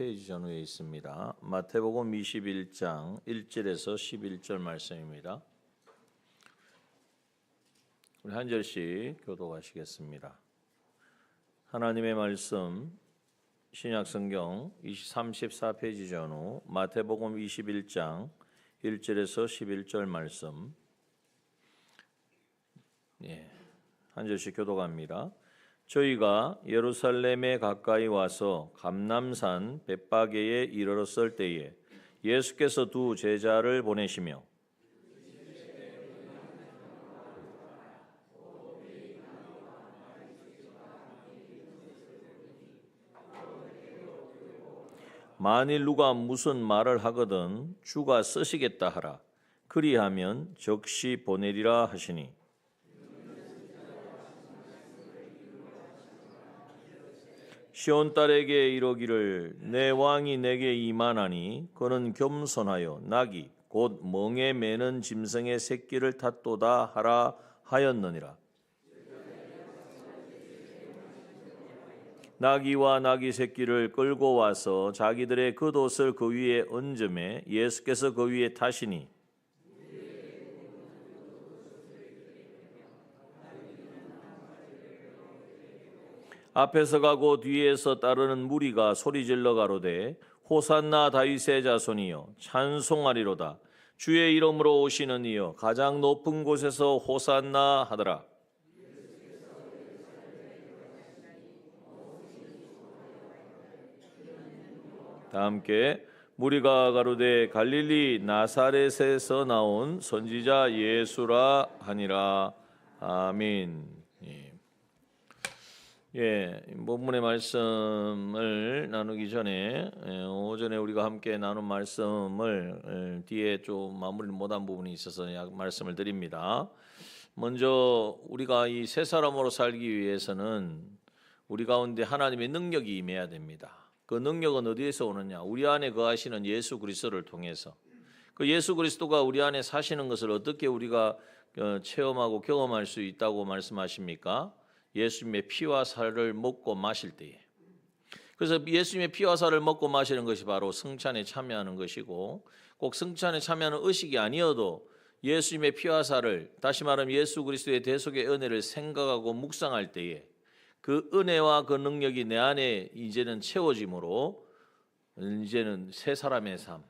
4페이지 전후에 있습니다. 마태복음 21장 1절에서 11절 말씀입니다. 우리 한 절씩 교독하시겠습니다. 하나님의 말씀 신약성경 34페이지 전후 마태복음 21장 1절에서 11절 말씀 한 절씩 교독합니다. 저희가 예루살렘에 가까이 와서 감람산 벳바게에 이르렀을 때에 예수께서 두 제자를 보내시며 만일 누가 무슨 말을 하거든 주가 쓰시겠다 하라. 그리하면 즉시 보내리라 하시니 시온 딸에게 이르기를 내 왕이 내게 임하나니 그는 겸손하여 나귀 곧 멍에 매는 짐승의 새끼를 탔도다 하라 하였느니라. 나귀와 나귀 새끼를 끌고 와서 자기들의 겉옷을 그 위에 얹음에 예수께서 그 위에 타시니 앞에서 가고 뒤에서 따르는 무리가 소리질러 가로되 호산나 다윗의 자손이여 찬송하리로다. 주의 이름으로 오시는 이여 가장 높은 곳에서 호산나 하더라. 다 함께 무리가 가로되 갈릴리 나사렛에서 나온 선지자 예수라 하니라. 아멘. 본문의 말씀을 나누기 전에 오전에 우리가 함께 나눈 말씀을 뒤에 좀 마무리를 못한 부분이 있어서 말씀을 드립니다. 먼저 우리가 이 새 사람으로 살기 위해서는 우리 가운데 하나님의 능력이 임해야 됩니다. 그 능력은 어디에서 오느냐? 우리 안에 거하시는 예수 그리스도를 통해서. 그 예수 그리스도가 우리 안에 사시는 것을 어떻게 우리가 체험하고 경험할 수 있다고 말씀하십니까? 예수님의 피와 살을 먹고 마실 때에. 그래서 예수님의 피와 살을 먹고 마시는 것이 바로 성찬에 참여하는 것이고, 꼭 성찬에 참여하는 의식이 아니어도 예수님의 피와 살을, 다시 말하면 예수 그리스도의 대속의 은혜를 생각하고 묵상할 때에 그 은혜와 그 능력이 내 안에 이제는 채워짐으로 이제는 새 사람의 삶,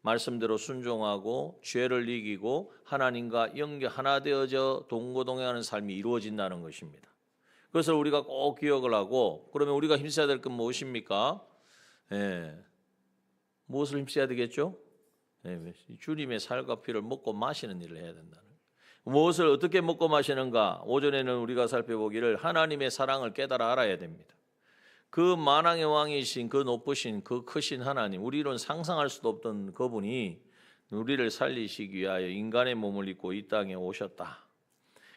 말씀대로 순종하고 죄를 이기고 하나님과 하나 되어져 동고동행하는 삶이 이루어진다는 것입니다. 그것을 우리가 꼭 기억을 하고, 그러면 우리가 힘써야 될 건 무엇입니까? 무엇을 힘써야 되겠죠? 주님의 살과 피를 먹고 마시는 일을 해야 된다는. 무엇을 어떻게 먹고 마시는가? 오전에는 우리가 살펴보기를 하나님의 사랑을 깨달아 알아야 됩니다. 그 만왕의 왕이신 그 높으신 그 크신 하나님, 우리는 상상할 수도 없던 그분이 우리를 살리시기 위하여 인간의 몸을 입고 이 땅에 오셨다.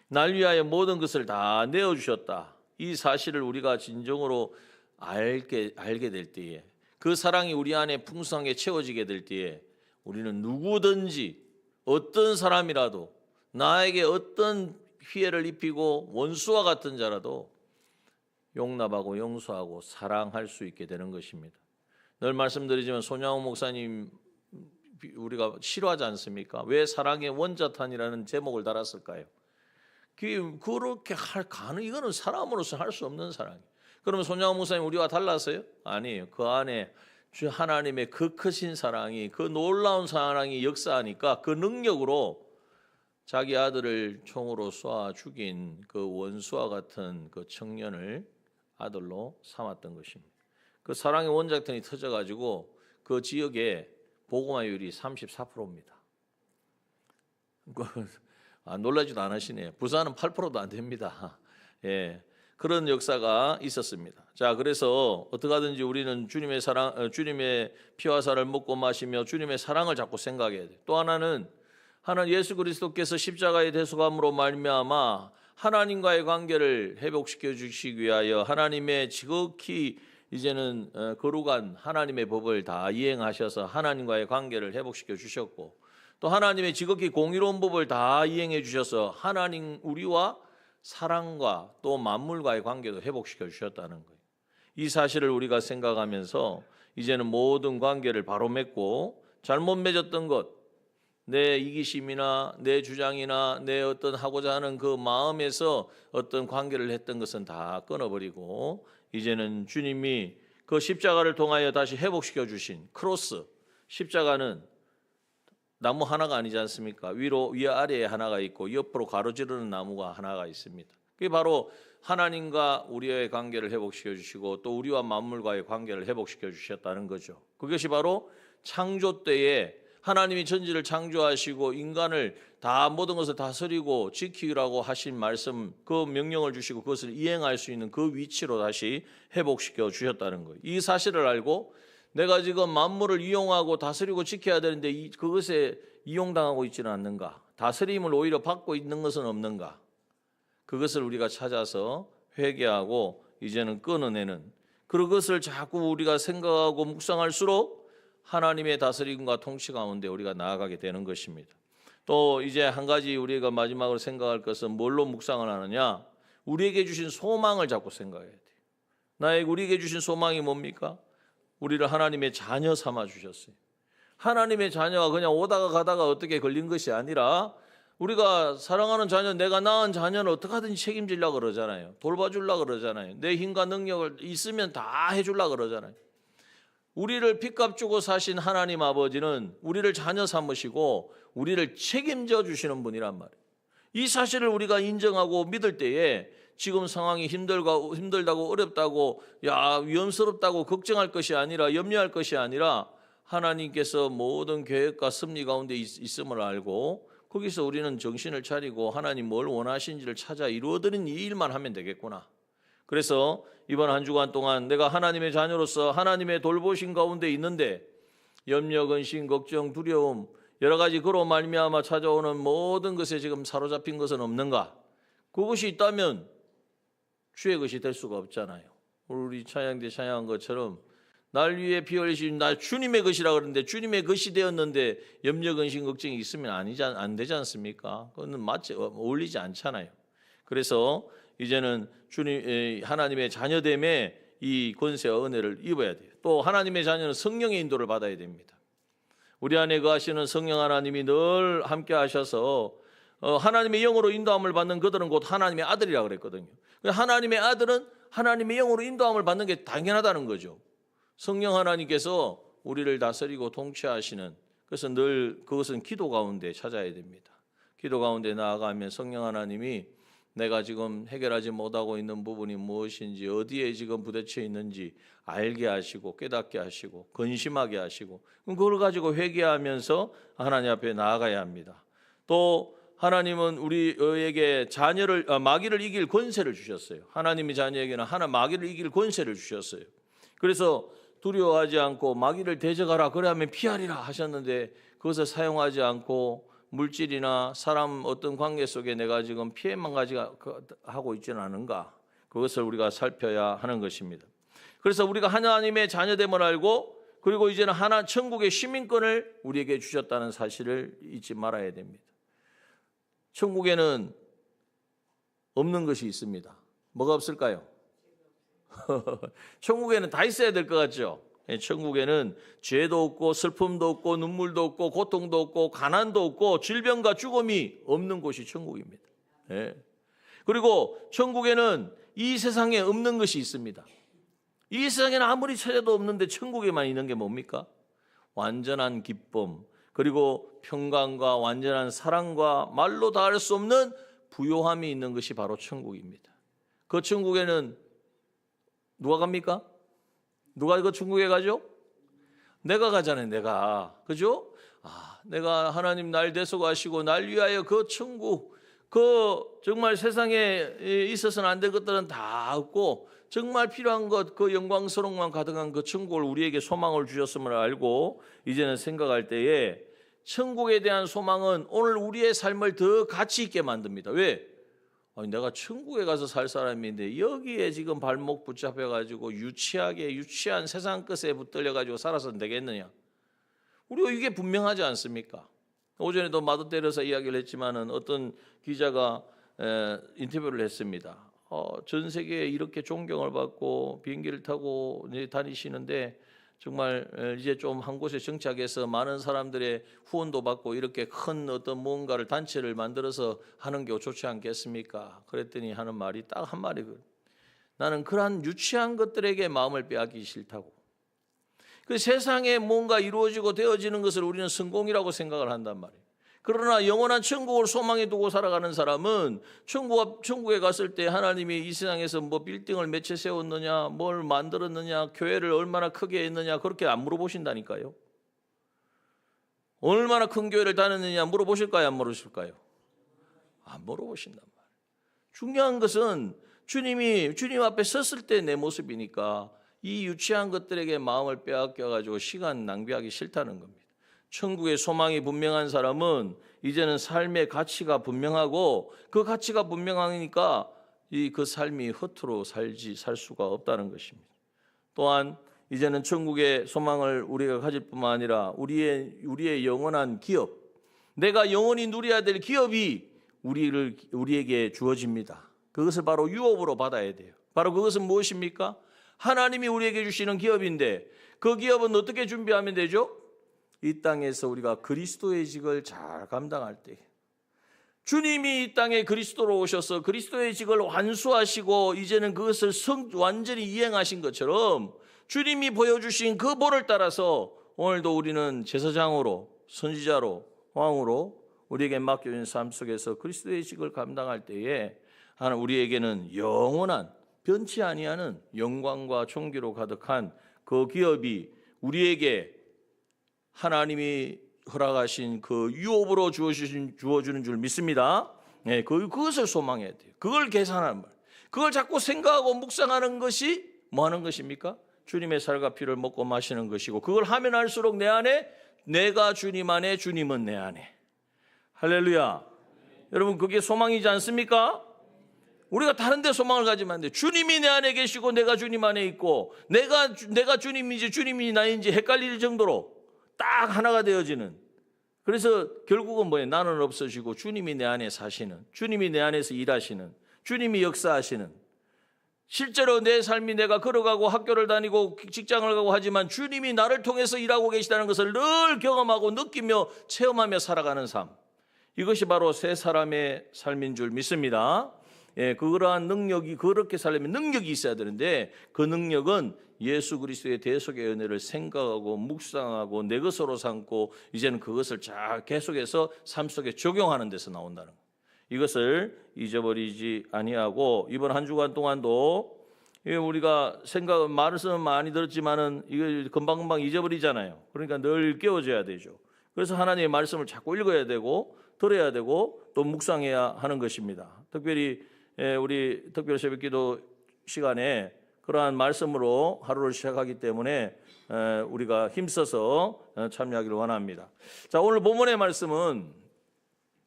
날 위하여 모든 것을 다 내어주셨다. 이 사실을 우리가 진정으로 알게 될 때에, 그 사랑이 우리 안에 풍성하게 채워지게 될 때에 우리는 누구든지 어떤 사람이라도 나에게 어떤 피해를 입히고 원수와 같은 자라도 용납하고 용서하고 사랑할 수 있게 되는 것입니다. 늘 말씀드리지만 손양호 목사님 우리가 싫어하지 않습니까? 왜 사랑의 원자탄이라는 제목을 달았을까요? 그렇게 이거는 사람으로서 할 수 없는 사랑이에요. 그러면 손양호 목사님 우리와 달랐어요? 아니에요. 그 안에 주 하나님의 그 크신 사랑이, 그 놀라운 사랑이 역사하니까 그 능력으로 자기 아들을 총으로 쏴 죽인 그 원수와 같은 그 청년을 아들로 삼았던 것입니다. 그 사랑의 원자탄이 터져가지고 그 지역의 복음화율이 34%입니다. 놀라지도 않으시네요. 부산은 8%도 안 됩니다. 그런 역사가 있었습니다. 자, 그래서 어떻게 하든지 우리는 주님의 피와 살을 먹고 마시며 주님의 사랑을 자꾸 생각해야 돼요. 또 하나는 하나님 예수 그리스도께서 십자가의 대속함으로 말미암아 하나님과의 관계를 회복시켜 주시기 위하여 하나님의 지극히 이제는 거룩한 하나님의 법을 다 이행하셔서 하나님과의 관계를 회복시켜 주셨고, 또 하나님의 지극히 공의로운 법을 다 이행해 주셔서 하나님 우리와 사랑과 또 만물과의 관계도 회복시켜 주셨다는 거예요. 이 사실을 우리가 생각하면서 이제는 모든 관계를 바로 맺고 잘못 맺었던 것, 내 이기심이나 내 주장이나 내 어떤 하고자 하는 그 마음에서 어떤 관계를 했던 것은 다 끊어버리고 이제는 주님이 그 십자가를 통하여 다시 회복시켜 주신 크로스, 십자가는 나무 하나가 아니지 않습니까? 위아래에 하나가 있고 옆으로 가로지르는 나무가 하나가 있습니다. 그게 바로 하나님과 우리의 관계를 회복시켜 주시고 또 우리와 만물과의 관계를 회복시켜 주셨다는 거죠. 그것이 바로 창조 때에 하나님이 천지를 창조하시고 인간을 다 모든 것을 다스리고 지키라고 하신 말씀, 그 명령을 주시고 그것을 이행할 수 있는 그 위치로 다시 회복시켜 주셨다는 거예요. 이 사실을 알고 내가 지금 만물을 이용하고 다스리고 지켜야 되는데 그것에 이용당하고 있지는 않는가? 다스림을 오히려 받고 있는 것은 없는가? 그것을 우리가 찾아서 회개하고 이제는 끊어내는 그것을 자꾸 우리가 생각하고 묵상할수록 하나님의 다스림과 통치 가운데 우리가 나아가게 되는 것입니다. 또 이제 한 가지 우리가 마지막으로 생각할 것은 뭘로 묵상을 하느냐? 우리에게 주신 소망을 자꾸 생각해야 돼요. 우리에게 주신 소망이 뭡니까? 우리를 하나님의 자녀 삼아 주셨어요. 하나님의 자녀가 그냥 오다가 가다가 어떻게 걸린 것이 아니라 우리가 사랑하는 자녀, 내가 낳은 자녀는 어떻게 하든지 책임지려고 그러잖아요. 돌봐주려고 그러잖아요. 내 힘과 능력을 있으면 다 해주려고 그러잖아요. 우리를 핏값 주고 사신 하나님 아버지는 우리를 자녀 삼으시고 우리를 책임져 주시는 분이란 말이에요. 이 사실을 우리가 인정하고 믿을 때에 지금 상황이 힘들다고 어렵다고 위험스럽다고 걱정할 것이 아니라 염려할 것이 아니라 하나님께서 모든 계획과 섭리 가운데 있음을 알고 거기서 우리는 정신을 차리고 하나님 뭘 원하시는지를 찾아 이루어드리는 이 일만 하면 되겠구나. 그래서 이번 한 주간 동안 내가 하나님의 자녀로서 하나님의 돌보신 가운데 있는데 염려, 근심, 걱정, 두려움 여러 가지 그로 말미암아 찾아오는 모든 것에 지금 사로잡힌 것은 없는가? 그것이 있다면 주의 것이 될 수가 없잖아요. 우리 찬양 때 찬양한 것처럼 날 위해 피 흘리신 나 주님의 것이라 그러는데 주님의 것이 되었는데 염려, 근심, 걱정이 있으면 안 되지 않습니까? 그거는 어울리지 않잖아요. 그래서 이제는 주님 하나님의 자녀됨에 이 권세와 은혜를 입어야 돼요. 또 하나님의 자녀는 성령의 인도를 받아야 됩니다. 우리 안에 거하시는 성령 하나님이 늘 함께 하셔서 하나님의 영으로 인도함을 받는 그들은 곧 하나님의 아들이라고 그랬거든요. 하나님의 아들은 하나님의 영으로 인도함을 받는 게 당연하다는 거죠. 성령 하나님께서 우리를 다스리고 통치하시는, 그래서 늘 그것은 기도 가운데 찾아야 됩니다. 기도 가운데 나아가면 성령 하나님이 내가 지금 해결하지 못하고 있는 부분이 무엇인지, 어디에 지금 부딪혀 있는지 알게 하시고 깨닫게 하시고 근심하게 하시고, 그걸 가지고 회개하면서 하나님 앞에 나아가야 합니다. 또 하나님은 우리에게 마귀를 이길 권세를 주셨어요. 하나님의 자녀에게는 마귀를 이길 권세를 주셨어요. 그래서 두려워하지 않고 마귀를 대적하라, 그래야면 피하리라 하셨는데 그것을 사용하지 않고 물질이나 사람 어떤 관계 속에 내가 지금 피해만 하고 있지는 않은가, 그것을 우리가 살펴야 하는 것입니다. 그래서 우리가 하나님의 자녀됨을 알고 그리고 이제는 천국의 시민권을 우리에게 주셨다는 사실을 잊지 말아야 됩니다. 천국에는 없는 것이 있습니다. 뭐가 없을까요? 천국에는 다 있어야 될 것 같죠? 천국에는 죄도 없고 슬픔도 없고 눈물도 없고 고통도 없고 가난도 없고 질병과 죽음이 없는 곳이 천국입니다. 그리고 천국에는 이 세상에 없는 것이 있습니다. 이 세상에는 아무리 찾아도 없는데 천국에만 있는 게 뭡니까? 완전한 기쁨, 그리고 평강과 완전한 사랑과 말로 다 할 수 없는 부요함이 있는 것이 바로 천국입니다. 그 천국에는 누가 갑니까? 누가 그 천국에 가죠? 내가 가잖아요. 내가. 그죠? 내가 하나님 날 대속하시고 날 위하여 그 천국, 그 정말 세상에 있어서는 안 될 것들은 다 없고 정말 필요한 것, 그 영광스러움만 가득한 그 천국을 우리에게 소망을 주셨음을 알고 이제는 생각할 때에 천국에 대한 소망은 오늘 우리의 삶을 더 가치 있게 만듭니다. 왜? 내가 천국에 가서 살 사람인데 여기에 지금 발목 붙잡혀가지고 유치한 세상 끝에 붙들려가지고 살아서는 되겠느냐? 우리가 이게 분명하지 않습니까? 오전에도 마도 때려서 이야기를 했지만은 어떤 기자가 인터뷰를 했습니다. 전 세계에 이렇게 존경을 받고 비행기를 타고 다니시는데 정말 이제 좀 한 곳에 정착해서 많은 사람들의 후원도 받고 이렇게 큰 어떤 무언가를 단체를 만들어서 하는 게 좋지 않겠습니까? 그랬더니 하는 말이 딱 한 말이거든요. 나는 그러한 유치한 것들에게 마음을 빼앗기기 싫다고. 그 세상에 뭔가 이루어지고 되어지는 것을 우리는 성공이라고 생각을 한단 말이에요. 그러나 영원한 천국을 소망에 두고 살아가는 사람은 천국에 갔을 때 하나님이 이 세상에서 뭐 빌딩을 몇 채 세웠느냐, 뭘 만들었느냐, 교회를 얼마나 크게 했느냐 그렇게 안 물어보신다니까요. 얼마나 큰 교회를 다녔느냐 물어보실까요, 안 물어보실까요? 안 물어보신단 말이에요. 중요한 것은 주님 앞에 섰을 때 내 모습이니까 이 유치한 것들에게 마음을 빼앗겨가지고 시간 낭비하기 싫다는 겁니다. 천국의 소망이 분명한 사람은 이제는 삶의 가치가 분명하고 그 가치가 분명하니까 그 삶이 허투루 살 수가 없다는 것입니다. 또한 이제는 천국의 소망을 우리가 가질 뿐만 아니라 우리의 영원한 기업, 내가 영원히 누려야 될 기업이 우리에게 주어집니다. 그것을 바로 유업으로 받아야 돼요. 바로 그것은 무엇입니까? 하나님이 우리에게 주시는 기업인데 그 기업은 어떻게 준비하면 되죠? 이 땅에서 우리가 그리스도의 직을 잘 감당할 때, 주님이 이 땅에 그리스도로 오셔서 그리스도의 직을 완수하시고 이제는 그것을 완전히 이행하신 것처럼 주님이 보여주신 그 본을 따라서 오늘도 우리는 제사장으로, 선지자로, 왕으로 우리에게 맡겨진 삶 속에서 그리스도의 직을 감당할 때에 하나님 우리에게는 영원한 변치 아니하는 영광과 존귀로 가득한 그 기업이 우리에게 하나님이 허락하신 그 유업으로 주어주는 줄 믿습니다. 네, 그것을 소망해야 돼요. 그걸 계산하는 말. 그걸 자꾸 생각하고 묵상하는 것이 뭐 하는 것입니까? 주님의 살과 피를 먹고 마시는 것이고, 그걸 하면 할수록 내 안에, 내가 주님 안에, 주님은 내 안에. 할렐루야. 여러분, 그게 소망이지 않습니까? 우리가 다른 데 소망을 가지면 안 돼. 주님이 내 안에 계시고 내가 주님 안에 있고 내가 주님인지 주님이 나인지 헷갈릴 정도로 딱 하나가 되어지는. 그래서 결국은 뭐예요? 나는 없어지고 주님이 내 안에 사시는, 주님이 내 안에서 일하시는, 주님이 역사하시는, 실제로 내 삶이 내가 걸어가고 학교를 다니고 직장을 가고 하지만 주님이 나를 통해서 일하고 계시다는 것을 늘 경험하고 느끼며 체험하며 살아가는 삶. 이것이 바로 새 사람의 삶인 줄 믿습니다. 예, 그러한 능력이, 그렇게 살려면 능력이 있어야 되는데 그 능력은 예수 그리스도의 대속의 은혜를 생각하고 묵상하고 내 것으로 삼고 이제는 그것을 잘 계속해서 삶 속에 적용하는 데서 나온다는 것. 이것을 잊어버리지 아니하고 이번 한 주간 동안도 우리가 말씀은 많이 들었지만은 이거 금방금방 잊어버리잖아요. 그러니까 늘 깨워져야 되죠. 그래서 하나님의 말씀을 자꾸 읽어야 되고 들어야 되고 또 묵상해야 하는 것입니다. 특별히 우리 특별 새벽기도 시간에 그러한 말씀으로 하루를 시작하기 때문에 우리가 힘써서 참여하기를 원합니다. 자, 오늘 본문의 말씀은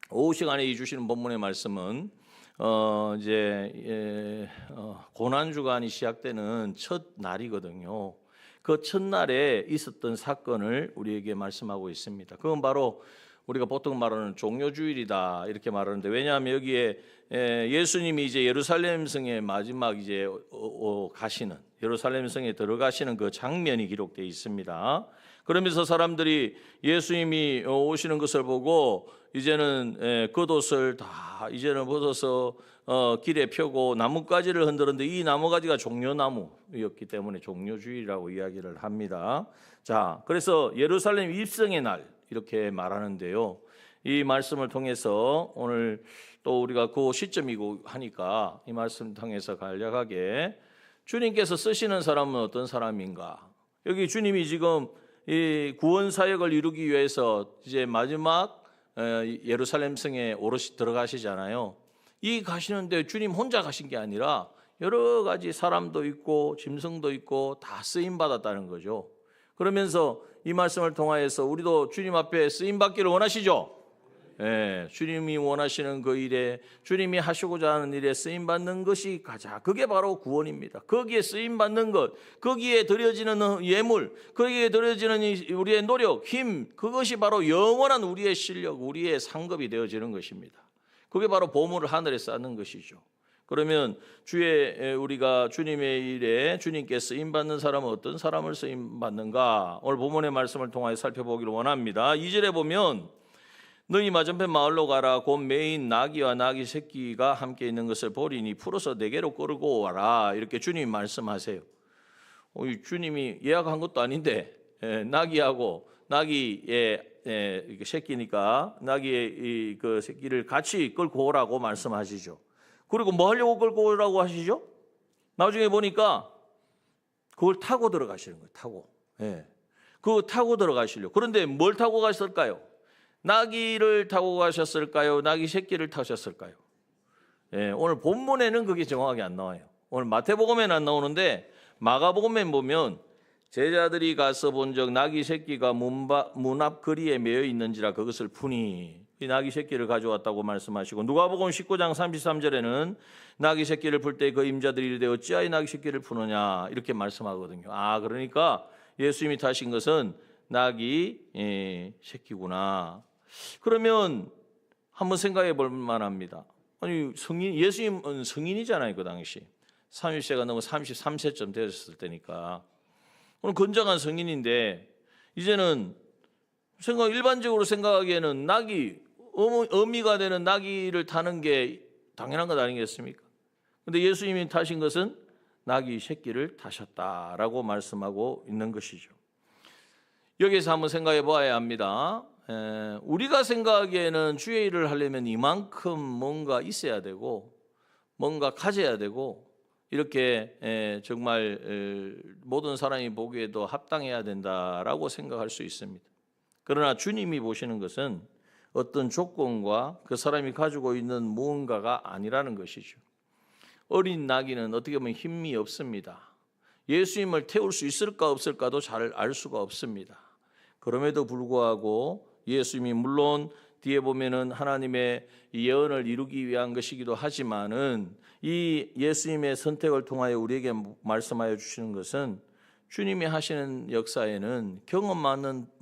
오후 시간에 주시는 본문의 말씀은 고난 주간이 시작되는 첫 날이거든요. 그 첫날에 있었던 사건을 우리에게 말씀하고 있습니다. 그건 바로 우리가 보통 말하는 종료주일이다 이렇게 말하는데, 왜냐하면 여기에 예수님이 이제 예루살렘 성에 마지막 이제 가시는, 예루살렘 성에 들어가시는 그 장면이 기록되어 있습니다. 그러면서 사람들이 예수님이 오시는 것을 보고 이제는 겉옷을 다 이제는 벗어서 길에 펴고 나뭇가지를 흔들었는데 이 나뭇가지가 종려나무였기 때문에 종료주일이라고 이야기를 합니다. 자, 그래서 예루살렘 입성의 날 이렇게 말하는데요. 이 말씀을 통해서 오늘 또 우리가 그 시점이고 하니까 이 말씀을 통해서 간략하게 주님께서 쓰시는 사람은 어떤 사람인가? 여기 주님이 지금 이 구원 사역을 이루기 위해서 이제 마지막 예루살렘 성에 오롯이 들어가시잖아요. 이 가시는데 주님 혼자 가신 게 아니라 여러 가지 사람도 있고 짐승도 있고 다 쓰임 받았다는 거죠. 그러면서 이 말씀을 통하여서 우리도 주님 앞에 쓰임 받기를 원하시죠? 예, 주님이 원하시는 그 일에, 주님이 하시고자 하는 일에 쓰임 받는 것이 가자. 그게 바로 구원입니다. 거기에 쓰임 받는 것, 거기에 드려지는 예물, 거기에 드려지는 우리의 노력, 힘, 그것이 바로 영원한 우리의 실력, 우리의 상급이 되어지는 것입니다. 그게 바로 보물을 하늘에 쌓는 것이죠. 그러면 우리가 주님의 일에 주님께 쓰임 받는 사람은 어떤 사람을 쓰임 받는가? 오늘 본문의 말씀을 통하여 살펴보기를 원합니다. 2절에 보면 너희 맞은편 마을로 가라. 곧 매인 나귀와 나귀 새끼가 함께 있는 것을 보리니 풀어서 내게로 끌고 와라. 이렇게 주님이 말씀하세요. 주님이 예약한 것도 아닌데 나귀하고 나귀의 새끼니까 나귀의 그 새끼를 같이 끌고 오라고 말씀하시죠. 그리고 뭐 하려고 끌고 오라고 하시죠? 나중에 보니까 그걸 타고 들어가시는 거예요. 타고. 그거 타고 들어가시려고. 그런데 뭘 타고 가셨을까요? 나귀를 타고 가셨을까요? 나귀 새끼를 타셨을까요? 오늘 본문에는 그게 정확하게 안 나와요. 오늘 마태복음에는 안 나오는데 마가복음에 보면 제자들이 가서 본적 나귀 새끼가 문 앞 거리에 매여 있는지라 그것을 푸니 이 나귀 새끼를 가져왔다고 말씀하시고, 누가복음 19장 33절에는 나귀 새끼를 풀 때 그 임자들이 이르되 어찌하여 나귀 새끼를 푸느냐 이렇게 말씀하거든요. 그러니까 예수님이 타신 것은 나귀 새끼구나. 그러면 한번 생각해 볼 만합니다. 아니 예수님은 성인이잖아요. 그 당시 30세가 넘어 33세쯤 되었을 때니까 오늘 건장한 성인인데 이제는 일반적으로 생각하기에는 나귀 어미가 되는 나귀를 타는 게 당연한 것 아니겠습니까? 그런데 예수님이 타신 것은 나귀 새끼를 타셨다라고 말씀하고 있는 것이죠. 여기서 한번 생각해 봐야 합니다. 우리가 생각하기에는 주의 일을 하려면 이만큼 뭔가 있어야 되고 뭔가 가져야 되고 이렇게 정말 모든 사람이 보기에도 합당해야 된다라고 생각할 수 있습니다. 그러나 주님이 보시는 것은 어떤 조건과 그 사람이 가지고 있는 무언가가 아니라는 것이죠. 어린 나귀는 어떻게 보면 힘이 없습니다. 예수님을 태울 수 있을까 없을까도 잘 알 수가 없습니다. 그럼에도 불구하고 예수님이 물론 뒤에 보면은 하나님의 예언을 이루기 위한 것이기도 하지만은 이 예수님의 선택을 통하여 우리에게 말씀하여 주시는 것은 주님이 하시는 역사에는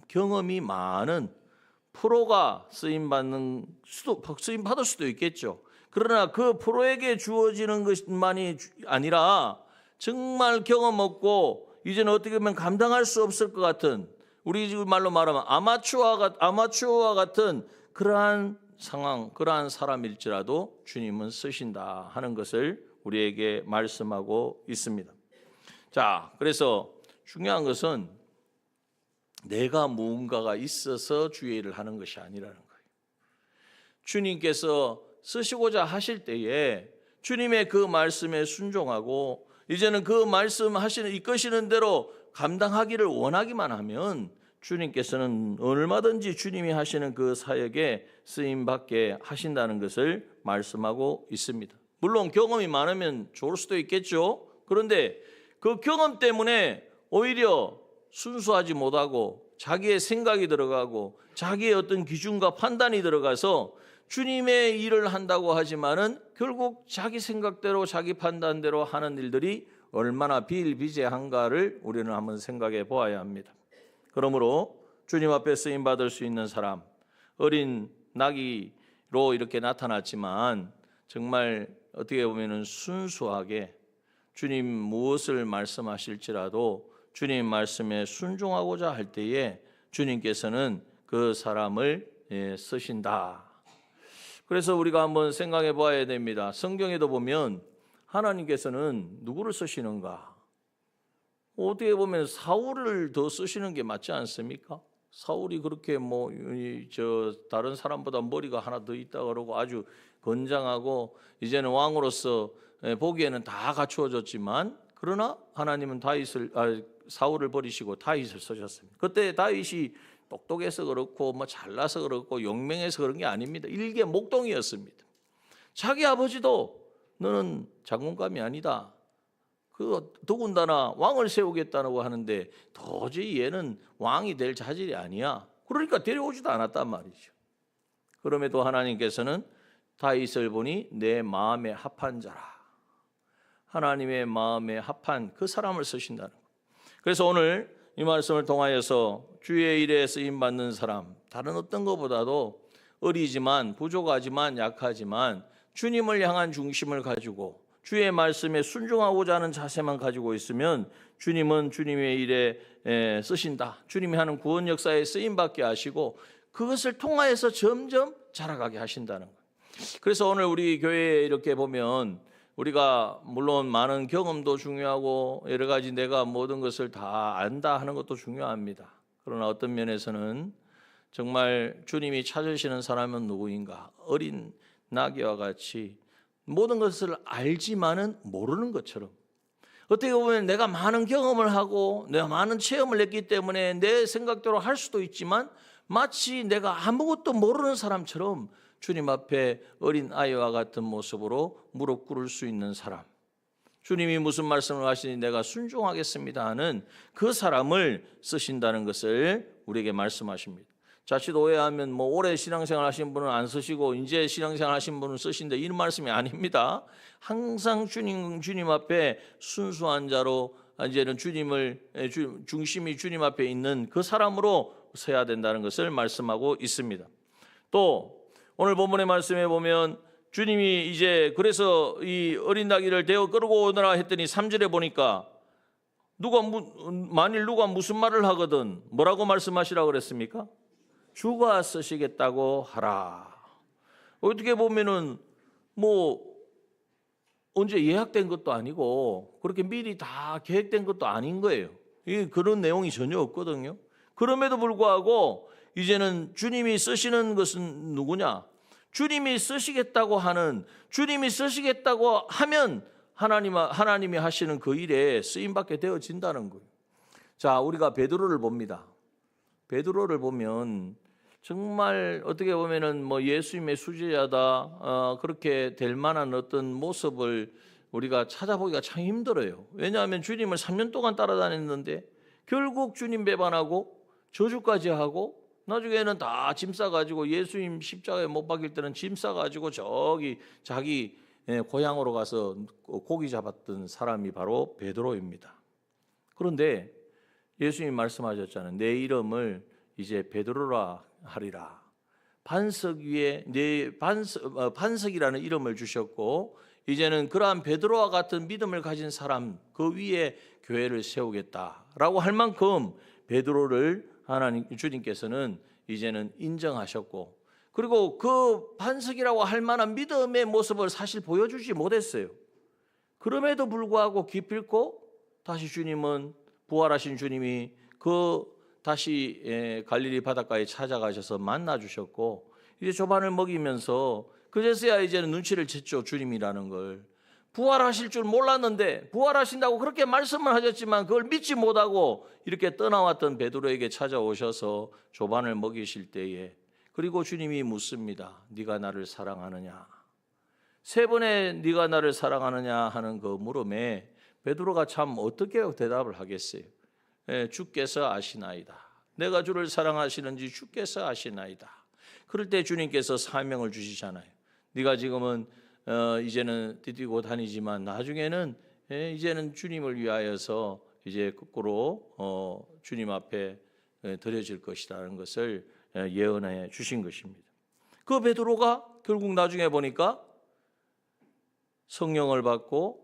경험이 많은 프로가 쓰임 받을 수도 있겠죠. 그러나 그 프로에게 주어지는 것만이 아니라 정말 경험 없고 이제는 어떻게 보면 감당할 수 없을 것 같은, 우리 말로 말하면 아마추어와 같은 그러한 상황, 그러한 사람일지라도 주님은 쓰신다 하는 것을 우리에게 말씀하고 있습니다. 자, 그래서 중요한 것은 내가 무언가가 있어서 주의 일을 하는 것이 아니라는 거예요. 주님께서 쓰시고자 하실 때에 주님의 그 말씀에 순종하고 이제는 그 말씀하시는 이끄시는 대로 감당하기를 원하기만 하면 주님께서는 얼마든지 주님이 하시는 그 사역에 쓰임받게 하신다는 것을 말씀하고 있습니다. 물론 경험이 많으면 좋을 수도 있겠죠. 그런데 그 경험 때문에 오히려 순수하지 못하고 자기의 생각이 들어가고 자기의 어떤 기준과 판단이 들어가서 주님의 일을 한다고 하지만은 결국 자기 생각대로 자기 판단대로 하는 일들이 얼마나 비일비재한가를 우리는 한번 생각해 보아야 합니다. 그러므로 주님 앞에 쓰임 받을 수 있는 사람, 어린 나귀로 이렇게 나타났지만 정말 어떻게 보면은 순수하게 주님 무엇을 말씀하실지라도 주님 말씀에 순종하고자 할 때에 주님께서는 그 사람을 쓰신다. 그래서 우리가 한번 생각해 봐야 됩니다. 성경에도 보면 하나님께서는 누구를 쓰시는가? 어떻게 보면 사울을 더 쓰시는 게 맞지 않습니까? 사울이 그렇게 다른 사람보다 머리가 하나 더 있다 그러고 아주 건장하고 이제는 왕으로서 보기에는 다 갖추어졌지만 그러나 하나님은 사울을 버리시고 다윗을 쓰셨습니다. 그때 다윗이 똑똑해서 그렇고 잘나서 그렇고 용맹해서 그런 게 아닙니다. 일개 목동이었습니다. 자기 아버지도 너는 장군감이 아니다. 더군다나 왕을 세우겠다고 하는데 도저히 얘는 왕이 될 자질이 아니야. 그러니까 데려오지도 않았단 말이죠. 그럼에도 하나님께서는 다윗을 보니 내 마음에 합한 자라. 하나님의 마음에 합한 그 사람을 쓰신다는 것. 그래서 오늘 이 말씀을 통하여서 주의 일에 쓰임받는 사람, 다른 어떤 것보다도 어리지만 부족하지만 약하지만 주님을 향한 중심을 가지고 주의 말씀에 순종하고자 하는 자세만 가지고 있으면 주님은 주님의 일에 쓰신다. 주님이 하는 구원 역사에 쓰임받게 하시고 그것을 통하여서 점점 자라가게 하신다는 거예요. 그래서 오늘 우리 교회에 이렇게 보면 우리가 물론 많은 경험도 중요하고 여러 가지 내가 모든 것을 다 안다 하는 것도 중요합니다. 그러나 어떤 면에서는 정말 주님이 찾으시는 사람은 누구인가? 어린 나귀와 같이 모든 것을 알지만은 모르는 것처럼, 어떻게 보면 내가 많은 경험을 하고 내가 많은 체험을 했기 때문에 내 생각대로 할 수도 있지만 마치 내가 아무것도 모르는 사람처럼 주님 앞에 어린 아이와 같은 모습으로 무릎 꿇을 수 있는 사람, 주님이 무슨 말씀을 하시니 내가 순종하겠습니다 하는 그 사람을 쓰신다는 것을 우리에게 말씀하십니다. 자칫 오해하면 뭐 오래 신앙생활 하신 분은 안 쓰시고 이제 신앙생활 하신 분은 쓰신데 이런 말씀이 아닙니다. 항상 주님 앞에 순수한 자로 이제는 중심이 주님 앞에 있는 그 사람으로 서야 된다는 것을 말씀하고 있습니다. 또 오늘 본문의 말씀에 보면 주님이 이제 그래서 이 어린 나귀를 데워 끌고 오너라 했더니 3절에 보니까 만일 누가 무슨 말을 하거든 뭐라고 말씀하시라고 그랬습니까? 주가 쓰시겠다고 하라. 어떻게 보면은 뭐 언제 예약된 것도 아니고 그렇게 미리 다 계획된 것도 아닌 거예요. 그런 내용이 전혀 없거든요. 그럼에도 불구하고 이제는 주님이 쓰시는 것은 누구냐? 주님이 쓰시겠다고 하면 하나님이 하시는 그 일에 쓰임받게 되어진다는 거예요. 자, 우리가 베드로를 봅니다. 베드로를 보면 정말 어떻게 보면은 뭐 예수님의 수제자다 그렇게 될 만한 어떤 모습을 우리가 찾아보기가 참 힘들어요. 왜냐하면 주님을 3년 동안 따라다녔는데 결국 주님 배반하고 저주까지 하고 나중에는 다 짐 싸가지고 예수님 십자가에 못 박일 때는 짐 싸가지고 저기 자기 고향으로 가서 고기 잡았던 사람이 바로 베드로입니다. 그런데 예수님 말씀하셨잖아요. 내 이름을 이제 베드로라 하리라. 반석 위에 반석이라는 이름을 주셨고 이제는 그러한 베드로와 같은 믿음을 가진 사람 그 위에 교회를 세우겠다라고 할 만큼 베드로를 주님께서는 이제는 인정하셨고 그리고 그 반석이라고 할 만한 믿음의 모습을 사실 보여주지 못했어요. 그럼에도 불구하고 기필코 다시 주님은 부활하신 주님이 다시 갈릴리 바닷가에 찾아가셔서 만나 주셨고 이제 조반을 먹이면서 그제서야 이제는 눈치를 챘죠. 주님이라는 걸. 부활하실 줄 몰랐는데 부활하신다고 그렇게 말씀을 하셨지만 그걸 믿지 못하고 이렇게 떠나왔던 베드로에게 찾아오셔서 조반을 먹이실 때에 그리고 주님이 묻습니다. 네가 나를 사랑하느냐? 3번의 네가 나를 사랑하느냐 하는 그 물음에 베드로가 참 어떻게 대답을 하겠어요? 주께서 아시나이다. 내가 주를 사랑하시는지 주께서 아시나이다. 그럴 때 주님께서 사명을 주시잖아요. 네가 지금은 이제는 뛰고 다니지만 나중에는 이제는 주님을 위하여서 이제 거꾸로 주님 앞에 드려질 것이라는 것을 예언해 주신 것입니다. 그 베드로가 결국 나중에 보니까 성령을 받고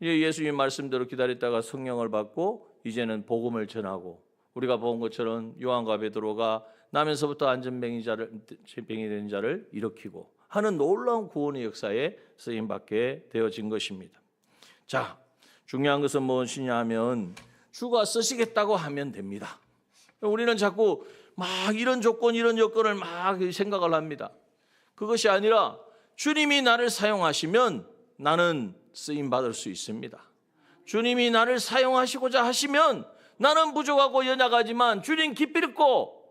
예수님 말씀대로 기다렸다가 성령을 받고 이제는 복음을 전하고 우리가 본 것처럼 요한과 베드로가 나면서부터 안전병이 된 자를 일으키고 하는 놀라운 구원의 역사에 쓰임받게 되어진 것입니다. 자, 중요한 것은 무엇이냐 하면 주가 쓰시겠다고 하면 됩니다. 우리는 자꾸 막 이런 조건 이런 여건을 막 생각을 합니다. 그것이 아니라 주님이 나를 사용하시면 나는 쓰임받을 수 있습니다. 주님이 나를 사용하시고자 하시면 나는 부족하고 연약하지만 주님 기필코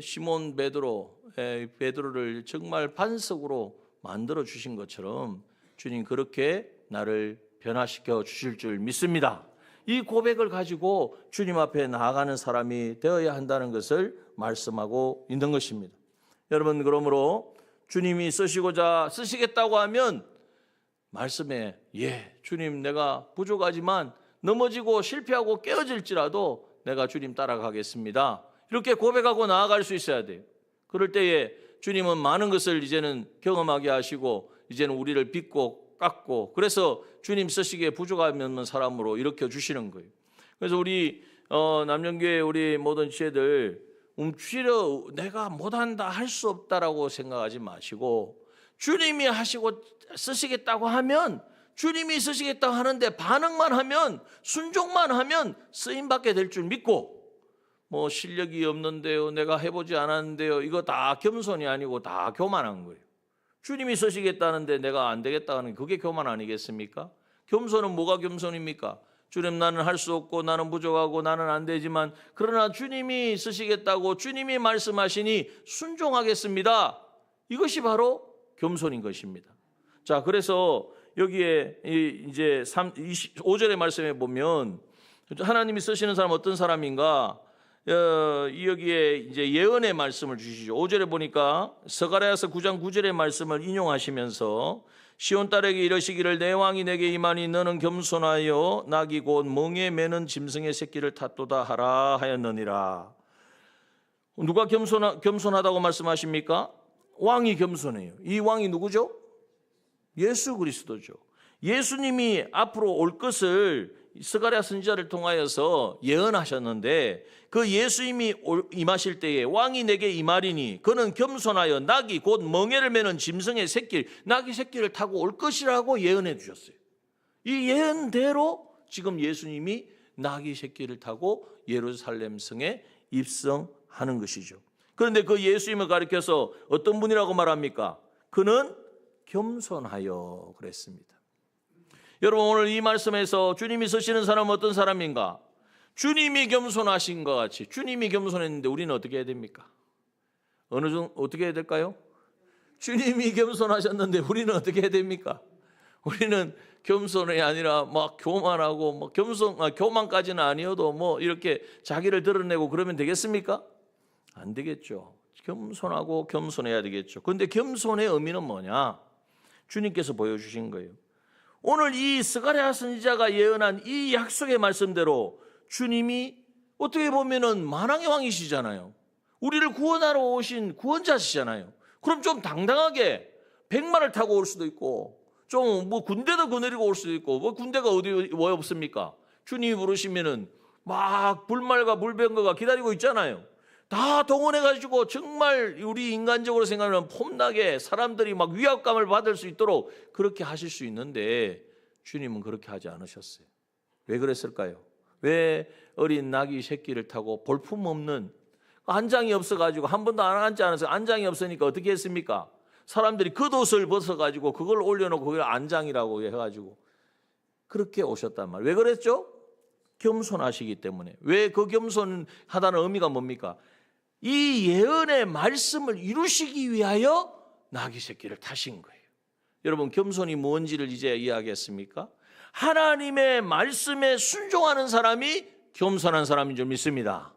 시몬 베드로를 정말 반석으로 만들어 주신 것처럼 주님 그렇게 나를 변화시켜 주실 줄 믿습니다. 이 고백을 가지고 주님 앞에 나아가는 사람이 되어야 한다는 것을 말씀하고 있는 것입니다. 여러분, 그러므로 주님이 쓰시겠다고 하면 말씀에 주님 내가 부족하지만 넘어지고 실패하고 깨어질지라도 내가 주님 따라가겠습니다. 이렇게 고백하고 나아갈 수 있어야 돼요. 그럴 때에 주님은 많은 것을 이제는 경험하게 하시고 이제는 우리를 빚고 깎고 그래서 주님 쓰시기에 부족함이 없는 사람으로 일으켜 주시는 거예요. 그래서 우리 남영교회 우리 모든 지혜들 움츠려 내가 못한다 할 수 없다라고 생각하지 마시고 주님이 하시고 쓰시겠다고 하면 주님이 쓰시겠다고 하는데 반응만 하면 순종만 하면 쓰임받게 될 줄 믿고 뭐 실력이 없는데요 내가 해보지 않았는데요 이거 다 겸손이 아니고 다 교만한 거예요. 주님이 쓰시겠다는데 내가 안 되겠다 하는 그게 교만 아니겠습니까? 겸손은 뭐가 겸손입니까? 주님 나는 할 수 없고 나는 부족하고 나는 안 되지만 그러나 주님이 쓰시겠다고 주님이 말씀하시니 순종하겠습니다. 이것이 바로 겸손인 것입니다. 자, 그래서 여기에 이제 5절의 말씀에 보면 하나님이 쓰시는 사람 어떤 사람인가? 여기에 이제 예언의 말씀을 주시죠. 5절에 보니까 스가랴서 9장 9절의 말씀을 인용하시면서 시온 딸에게 이르시기를 내 왕이 내게 임하니 너는 겸손하여 낙이 곧 멍에 매는 짐승의 새끼를 탓도다 하라 하였느니라. 누가 겸손하다고 말씀하십니까? 왕이 겸손해요. 이 왕이 누구죠? 예수 그리스도죠. 예수님이 앞으로 올 것을 스가랴 선지자를 통하여서 예언하셨는데 그 예수님이 임하실 때에 왕이 내게 임하리니 그는 겸손하여 낙이 곧 멍에를 매는 짐승의 새끼 낙이 새끼를 타고 올 것이라고 예언해 주셨어요. 이 예언대로 지금 예수님이 낙이 새끼를 타고 예루살렘 성에 입성하는 것이죠. 그런데 그 예수님을 가리켜서 어떤 분이라고 말합니까? 그는 겸손하여 그랬습니다. 여러분 오늘 이 말씀에서 주님이 쓰시는 사람은 어떤 사람인가? 주님이 겸손하신 것 같이 주님이 겸손했는데 우리는 어떻게 해야 됩니까? 어느 정도 어떻게 해야 될까요? 주님이 겸손하셨는데 우리는 어떻게 해야 됩니까? 우리는 겸손이 아니라 막 교만하고 뭐 교만까지는 아니어도 뭐 이렇게 자기를 드러내고 그러면 되겠습니까? 안 되겠죠. 겸손하고 겸손해야 되겠죠. 그런데 겸손의 의미는 뭐냐? 주님께서 보여주신 거예요. 오늘 이 스가랴 선지자가 예언한 이 약속의 말씀대로 주님이 어떻게 보면은 만왕의 왕이시잖아요. 우리를 구원하러 오신 구원자시잖아요. 그럼 좀 당당하게 백마를 타고 올 수도 있고 좀 뭐 군대도 거느리고 올 수도 있고 뭐 군대가 어디 왜 없습니까? 주님이 부르시면은 막 불말과 물병거가 기다리고 있잖아요. 다 동원해가지고 정말 우리 인간적으로 생각하면 폼나게 사람들이 막 위압감을 받을 수 있도록 그렇게 하실 수 있는데 주님은 그렇게 하지 않으셨어요. 왜 그랬을까요? 왜 어린 나귀 새끼를 타고 볼품없는 안장이 없어가지고 한 번도 안 앉지 않았어요. 안장이 없으니까 어떻게 했습니까? 사람들이 겉옷을 벗어가지고 그걸 올려놓고 그걸 안장이라고 해가지고 그렇게 오셨단 말이에요. 왜 그랬죠? 겸손하시기 때문에. 왜 그 겸손하다는 의미가 뭡니까? 이 예언의 말씀을 이루시기 위하여 나귀 새끼를 타신 거예요. 여러분 겸손이 뭔지를 이제 이해하겠습니까? 하나님의 말씀에 순종하는 사람이 겸손한 사람인 줄 믿습니다.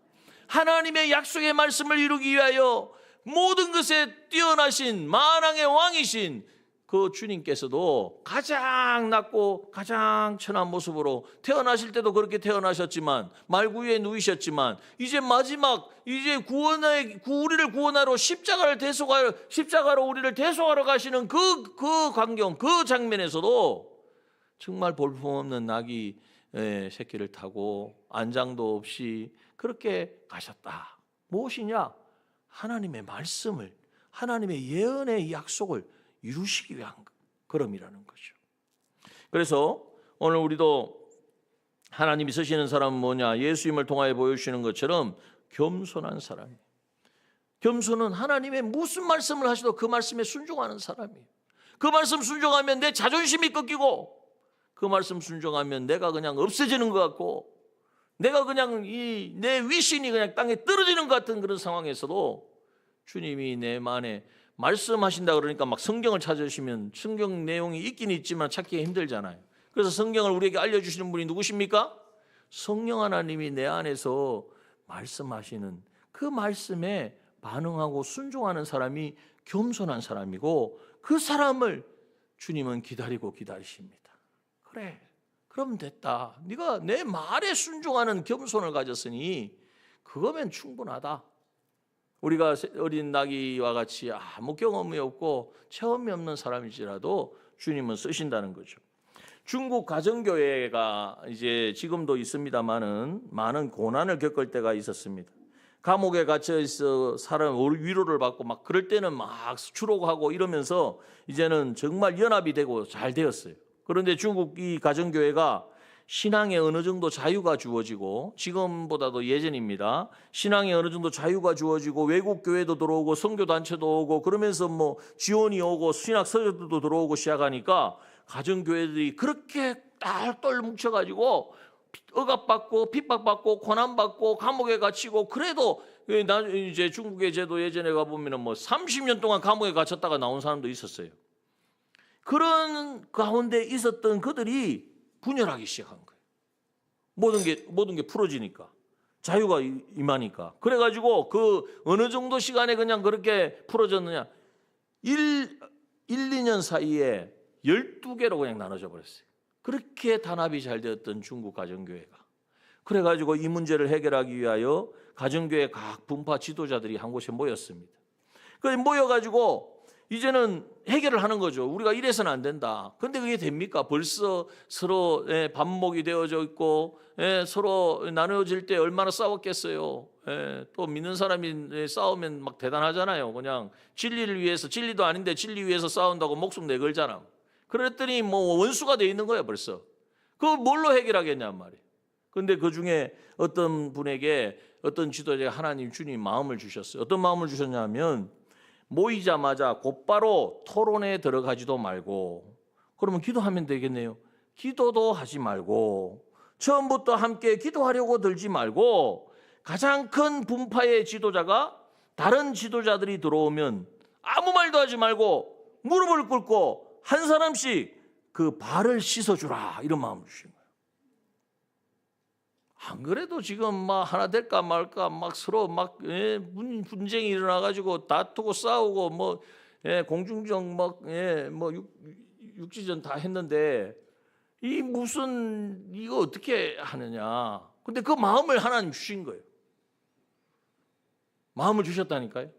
하나님의 약속의 말씀을 이루기 위하여 모든 것에 뛰어나신 만왕의 왕이신 그 주님께서도 가장 낮고 가장 천한 모습으로 태어나실 때도 그렇게 태어나셨지만 말구유에 누이셨지만 이제 마지막 이제 우리를 구원하러 십자가로 우리를 대속하러 가시는 그 광경 그 장면에서도 정말 볼품없는 나귀 새끼를 타고 안장도 없이 그렇게 가셨다. 무엇이냐? 하나님의 말씀을 하나님의 예언의 약속을 이루시기 위한 걸음이라는 거죠. 그래서 오늘 우리도 하나님이 쓰시는 사람은 뭐냐? 예수님을 통하여 보여주시는 것처럼 겸손한 사람이에요. 겸손은 하나님의 무슨 말씀을 하시도 그 말씀에 순종하는 사람이에요. 그 말씀 순종하면 내 자존심이 꺾이고 그 말씀 순종하면 내가 그냥 없어지는 것 같고 내가 그냥 내 위신이 그냥 땅에 떨어지는 것 같은 그런 상황에서도 주님이 내 안에 말씀하신다 그러니까 막 성경을 찾으시면 성경 내용이 있긴 있지만 찾기가 힘들잖아요. 그래서 성경을 우리에게 알려주시는 분이 누구십니까? 성령 하나님이 내 안에서 말씀하시는 그 말씀에 반응하고 순종하는 사람이 겸손한 사람이고 그 사람을 주님은 기다리고 기다리십니다. 그래, 그럼 됐다. 네가 내 말에 순종하는 겸손을 가졌으니 그거면 충분하다. 우리가 어린 나귀와 같이 아무 경험이 없고 체험이 없는 사람일지라도 주님은 쓰신다는 거죠. 중국 가정교회가 이제 지금도 있습니다만은 많은 고난을 겪을 때가 있었습니다. 감옥에 갇혀 있어 사람 위로를 받고 막 그럴 때는 막 수출하고 이러면서 이제는 정말 연합이 되고 잘 되었어요. 그런데 중국 이 가정교회가 신앙에 어느 정도 자유가 주어지고, 지금보다도 예전입니다. 신앙에 어느 정도 자유가 주어지고 외국 교회도 들어오고 선교 단체도 오고 그러면서 뭐 지원이 오고 신학 서적도 들어오고 시작하니까 가정교회들이 그렇게 딸똘 뭉쳐가지고 억압받고 핍박받고 고난받고 감옥에 갇히고, 그래도 이제 중국의 제도 예전에 가보면 뭐 30년 동안 감옥에 갇혔다가 나온 사람도 있었어요. 그런 가운데 있었던 그들이 분열하기 시작한 거예요. 모든 게 풀어지니까, 자유가 임하니까. 그래가지고 그 어느 정도 시간에 그냥 그렇게 풀어졌느냐, 2년 사이에 12개로 그냥 나눠져 버렸어요. 그렇게 단합이 잘 되었던 중국 가정교회가. 그래가지고 이 문제를 해결하기 위하여 가정교회 각 분파 지도자들이 한 곳에 모였습니다. 그래서 모여가지고 이제는 해결을 하는 거죠. 우리가 이래서는 안 된다. 그런데 그게 됩니까? 벌써 서로 반목이 되어져 있고 서로 나누어질 때 얼마나 싸웠겠어요. 또 믿는 사람이 싸우면 막 대단하잖아요. 그냥 진리를 위해서, 진리도 아닌데 진리 위해서 싸운다고 목숨 내걸잖아. 그랬더니 뭐 원수가 돼 있는 거야 벌써. 그걸 뭘로 해결하겠냔 말이에요. 그런데 그 중에 어떤 분에게 어떤 지도자가 하나님 주님 마음을 주셨어요. 어떤 마음을 주셨냐면, 모이자마자 곧바로 토론에 들어가지도 말고, 그러면 기도하면 되겠네요. 기도도 하지 말고 처음부터 함께 기도하려고 들지 말고, 가장 큰 분파의 지도자가 다른 지도자들이 들어오면 아무 말도 하지 말고 무릎을 꿇고 한 사람씩 그 발을 씻어주라, 이런 마음을 주신 거예요. 안 그래도 지금 막 하나 될까 말까 막 서로 막 분쟁이 일어나가지고 다투고 싸우고 뭐 공중전 뭐 육지전 다 했는데, 이 무슨 이거 어떻게 하느냐. 근데 그 마음을 하나님 주신 거예요. 마음을 주셨다니까요.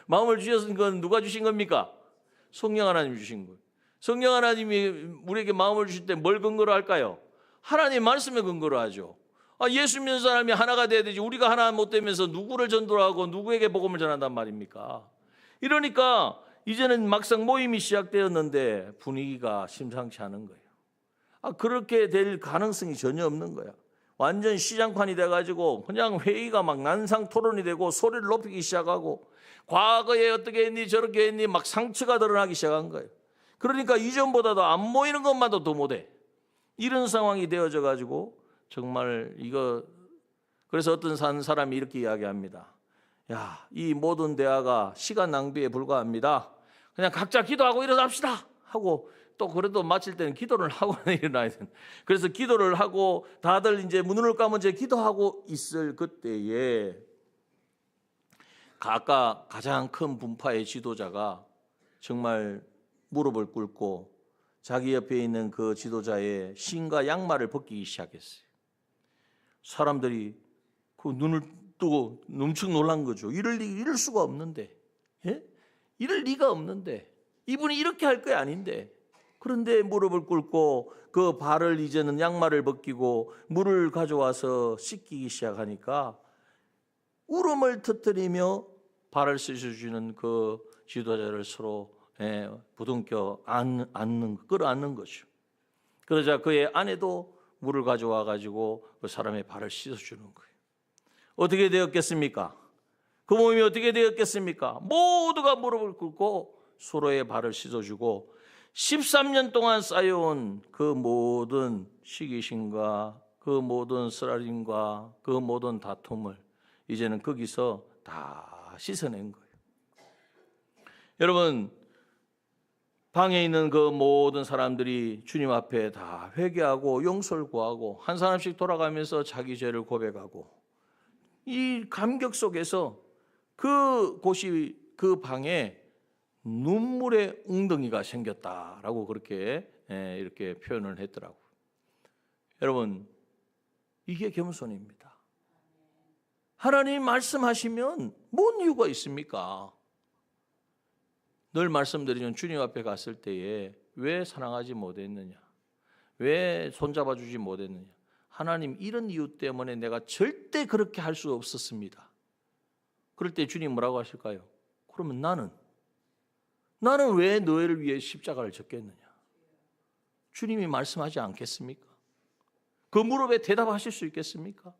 마음을 주셨은 건 누가 주신 겁니까? 성령 하나님이 주신 거예요. 성령 하나님이 우리에게 마음을 주실 때 뭘 근거로 할까요? 하나님 말씀에 근거로 하죠. 예수 믿는 사람이 하나가 돼야 되지, 우리가 하나 못 되면서 누구를 전도하고 누구에게 복음을 전한단 말입니까? 이러니까 이제는 막상 모임이 시작되었는데 분위기가 심상치 않은 거예요. 그렇게 될 가능성이 전혀 없는 거야. 완전 시장판이 돼가지고 그냥 회의가 막 난상 토론이 되고 소리를 높이기 시작하고, 과거에 어떻게 했니 저렇게 했니 막 상처가 드러나기 시작한 거예요. 그러니까 이전보다도 안 모이는 것만도 더 못해. 이런 상황이 되어져 가지고 정말 이거, 그래서 어떤 사람이 이렇게 이야기합니다. 야, 이 모든 대화가 시간 낭비에 불과합니다. 그냥 각자 기도하고 일어납시다 하고, 또 그래도 마칠 때는 기도를 하고 일어나야 되는. 그래서 기도를 하고 다들 이제 눈을 감은 채 기도하고 있을 그때에 아까 가장 큰 분파의 지도자가 정말 무릎을 꿇고 자기 옆에 있는 그 지도자의 신과 양말을 벗기기 시작했어요. 사람들이 그 눈을 뜨고 엄청 놀란 거죠. 이럴 수가 없는데, 이럴 리가 없는데, 이분이 이렇게 할 거 아닌데. 그런데 무릎을 꿇고 그 발을, 이제는 양말을 벗기고 물을 가져와서 씻기기 시작하니까 울음을 터뜨리며 발을 씻어주는 그 지도자를 서로 부둥켜 끌어안는 거죠. 그러자 그의 아내도 물을 가져와 가지고 그 사람의 발을 씻어주는 거예요. 어떻게 되었겠습니까? 그 모임이 어떻게 되었겠습니까? 모두가 무릎을 꿇고 서로의 발을 씻어주고 13년 동안 쌓여온 그 모든 시기심과 그 모든 쓰라림과 그 모든 다툼을 이제는 거기서 다 씻어낸 거예요. 여러분, 방에 있는 그 모든 사람들이 주님 앞에 다 회개하고 용서를 구하고 한 사람씩 돌아가면서 자기 죄를 고백하고, 이 감격 속에서 그 곳이, 그 방에 눈물의 웅덩이가 생겼다라고 그렇게 이렇게 표현을 했더라고요. 여러분, 이게 겸손입니다. 하나님 말씀하시면 뭔 이유가 있습니까? 늘 말씀드리는 주님 앞에 갔을 때에 왜 사랑하지 못했느냐? 왜 손잡아 주지 못했느냐? 하나님 이런 이유 때문에 내가 절대 그렇게 할 수 없었습니다. 그럴 때 주님 뭐라고 하실까요? 그러면 나는 왜 너희를 위해 십자가를 졌겠느냐? 주님이 말씀하지 않겠습니까? 그 무릎에 대답하실 수 있겠습니까?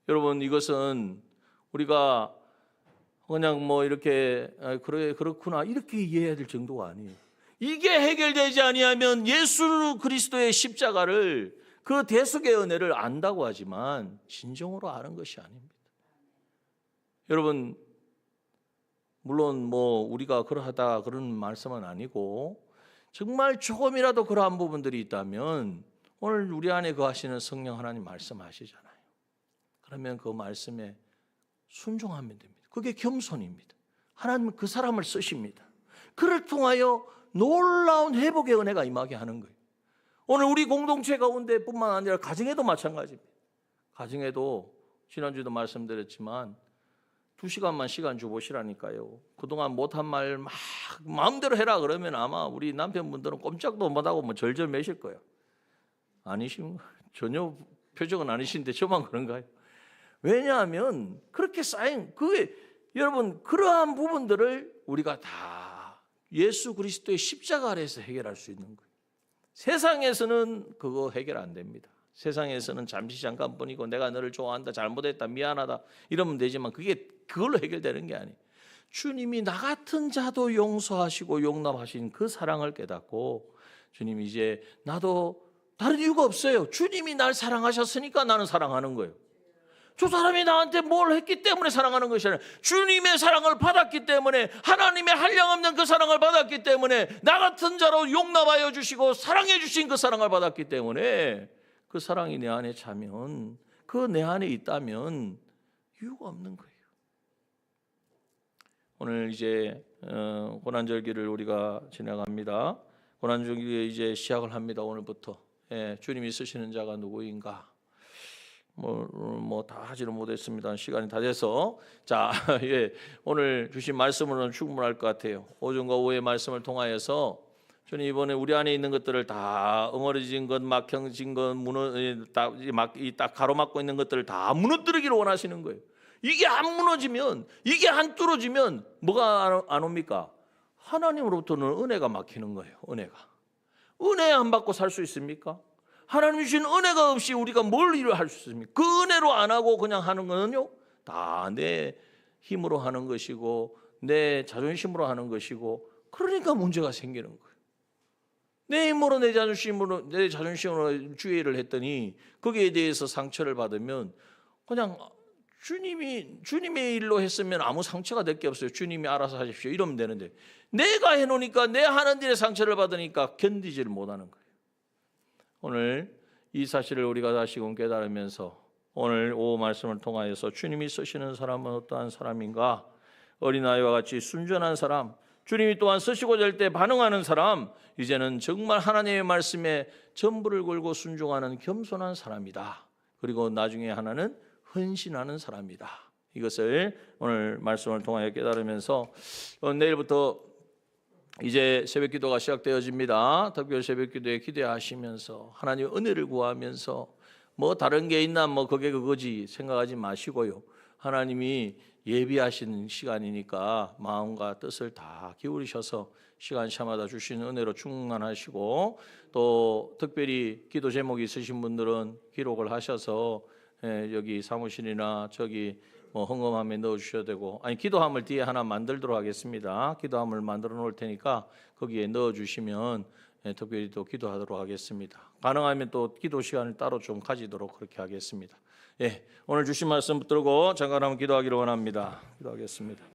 여러분, 이것은 우리가 그냥 뭐 이렇게 그래 그렇구나 이렇게 이해해야 될 정도가 아니에요. 이게 해결되지 아니하면 예수 그리스도의 십자가를, 그 대속의 은혜를 안다고 하지만 진정으로 아는 것이 아닙니다. 여러분, 물론 뭐 우리가 그러하다 그런 말씀은 아니고, 정말 조금이라도 그러한 부분들이 있다면 오늘 우리 안에 거하시는 성령 하나님 말씀하시잖아요. 그러면 그 말씀에 순종하면 됩니다. 그게 겸손입니다. 하나님은 그 사람을 쓰십니다. 그를 통하여 놀라운 회복의 은혜가 임하게 하는 거예요. 오늘 우리 공동체 가운데 뿐만 아니라 가정에도 마찬가지입니다. 가정에도 지난주에도 말씀드렸지만 2시간만 시간 주보시라니까요. 그동안 못한 말 막 마음대로 해라 그러면 아마 우리 남편분들은 꼼짝도 못하고 뭐 절절 매실 거예요. 아니신가요? 전혀 표정은 아니신데 저만 그런가요? 왜냐하면 그렇게 쌓인 그게, 여러분, 그러한 부분들을 우리가 다 예수 그리스도의 십자가 아래에서 해결할 수 있는 거예요. 세상에서는 그거 해결 안 됩니다. 세상에서는 잠시 잠깐뿐이고 내가 너를 좋아한다, 잘못했다, 미안하다 이러면 되지만 그걸로 해결되는 게 아니에요. 주님이 나 같은 자도 용서하시고 용납하신 그 사랑을 깨닫고, 주님이 이제 나도 다른 이유가 없어요. 주님이 날 사랑하셨으니까 나는 사랑하는 거예요. 저 사람이 나한테 뭘 했기 때문에 사랑하는 것이 아니라 주님의 사랑을 받았기 때문에, 하나님의 한량없는 그 사랑을 받았기 때문에, 나 같은 자로 용납하여 주시고 사랑해 주신 그 사랑을 받았기 때문에, 그 사랑이 내 안에 차면, 그 내 안에 있다면 이유가 없는 거예요. 오늘 이제 고난절기를 우리가 지나갑니다. 고난절기 이제 시작을 합니다. 오늘부터. 주님이 쓰시는 자가 누구인가? 뭐 다 하지는 못했습니다. 시간이 다 돼서. 자, 오늘 주신 말씀으로는 충분할 것 같아요. 오전과 오후의 말씀을 통하여서 주님 이번에 우리 안에 있는 것들을 다 엉어려진 것, 막혀진 것, 딱 가로막고 있는 것들을 다 무너뜨리기를 원하시는 거예요. 이게 안 무너지면, 이게 안 뚫어지면 뭐가 안 옵니까? 하나님으로부터는 은혜가 막히는 거예요. 은혜 안 받고 살 수 있습니까? 하나님 주신 은혜가 없이 우리가 뭘 일을 할 수 있습니까? 그 은혜로 안 하고 그냥 하는 거는요, 다 내 힘으로 하는 것이고 내 자존심으로 하는 것이고, 그러니까 문제가 생기는 거예요. 내 힘으로 내 자존심으로 주의를 했더니 거기에 대해서 상처를 받으면 그냥 주님의 일로 했으면 아무 상처가 될 게 없어요. 주님이 알아서 하십시오 이러면 되는데, 내가 해놓으니까, 내 하는 일에 상처를 받으니까 견디지를 못하는 거예요. 오늘 이 사실을 우리가 다시금 깨달으면서 오늘 오후 말씀을 통하여서 주님이 쓰시는 사람은 어떠한 사람인가? 어린아이와 같이 순전한 사람, 주님이 또한 쓰시고자 할 때 반응하는 사람, 이제는 정말 하나님의 말씀에 전부를 걸고 순종하는 겸손한 사람이다. 그리고 나중에 하나는 헌신하는 사람이다. 이것을 오늘 말씀을 통하여 깨달으면서 내일부터 이제 새벽기도가 시작되어집니다. 특별 새벽기도에 기대하시면서 하나님 은혜를 구하면서 뭐 다른 게 있나, 뭐 그게 그거지 생각하지 마시고요. 하나님이 예비하시는 시간이니까 마음과 뜻을 다 기울이셔서 시간차마다 주시는 은혜로 충만하시고, 또 특별히 기도 제목이 있으신 분들은 기록을 하셔서 여기 사무실이나 저기 뭐 헌금함에 넣어주셔야 되고, 아니 기도함을 뒤에 하나 만들도록 하겠습니다. 기도함을 만들어 놓을 테니까 거기에 넣어주시면 특별히 또 기도하도록 하겠습니다. 가능하면 또 기도 시간을 따로 좀 가지도록 그렇게 하겠습니다. 오늘 주신 말씀 붙들고 잠깐 한번 기도하기를 원합니다. 기도하겠습니다.